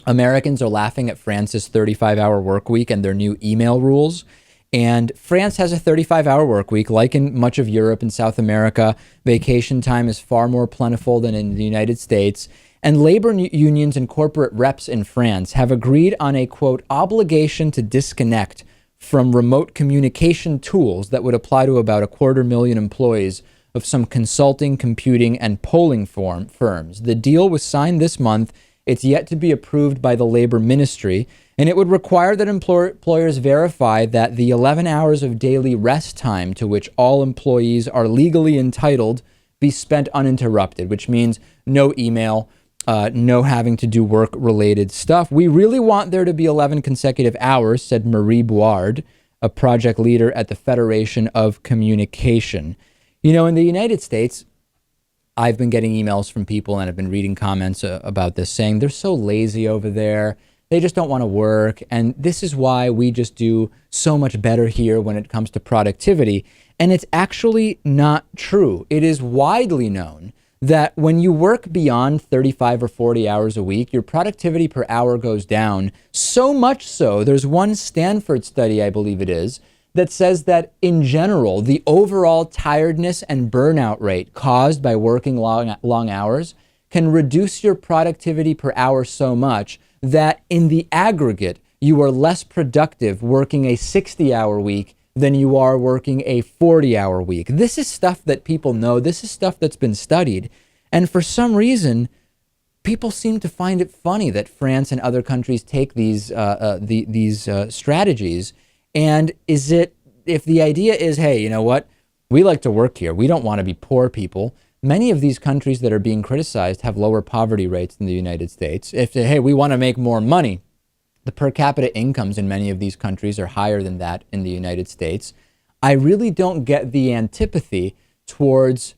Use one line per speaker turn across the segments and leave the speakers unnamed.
Americans are laughing at France's 35-hour work week and their new email rules. And France has a 35-hour work week. Like in much of Europe and South America, vacation time is far more plentiful than in the United States. And labor unions and corporate reps in France have agreed on a, quote, obligation to disconnect from remote communication tools that would apply to about 250,000 employees of some consulting, computing, and polling firms. The deal was signed this month. It's yet to be approved by the Labor Ministry, and it would require that employers verify that the 11 hours of daily rest time to which all employees are legally entitled be spent uninterrupted, which means no email, no having to do work-related stuff. We really want there to be 11 consecutive hours, said Marie Bouard, a project leader at the Federation of Communication. You know, in the United States, I've been getting emails from people and I've been reading comments about this saying they're so lazy over there. They just don't want to work. And this is why we just do so much better here when it comes to productivity. And it's actually not true. It is widely known that when you work beyond 35 or 40 hours a week, your productivity per hour goes down. So much so, there's one Stanford study, I believe it is, that says that in general, the overall tiredness and burnout rate caused by working long hours can reduce your productivity per hour so much that in the aggregate, you are less productive working a 60-hour week than you are working a 40-hour week. This is stuff that people know. This is stuff that's been studied. And for some reason, people seem to find it funny that France and other countries take these strategies. And if the idea is, hey, you know what? We like to work here. We don't want to be poor people. Many of these countries that are being criticized have lower poverty rates than the United States. If, hey, we want to make more money, the per capita incomes in many of these countries are higher than that in the United States. I really don't get the antipathy towards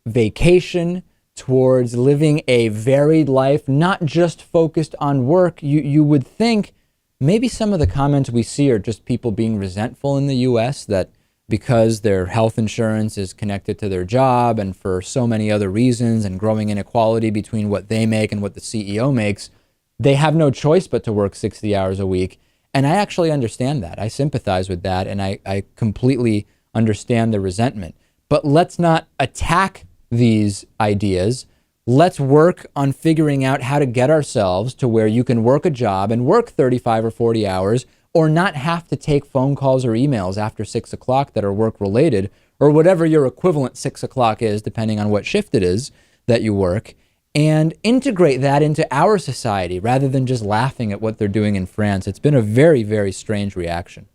vacation, towards living a varied life, not just focused on work. You would think maybe some of the comments we see are just people being resentful in the US that because their health insurance is connected to their job and for so many other reasons and growing inequality between what they make and what the CEO makes, they have no choice but to work 60 hours a week. And I actually understand that. I sympathize with that, and I completely understand the resentment. But let's not attack these ideas. Let's work on figuring out how to get ourselves to where you can work a job and work 35 or 40 hours or not have to take phone calls or emails after 6 o'clock that are work-related, or whatever your equivalent 6 o'clock is, depending on what shift it is that you work, and integrate that into our society rather than just laughing at what they're doing in France. It's been a very, very strange reaction.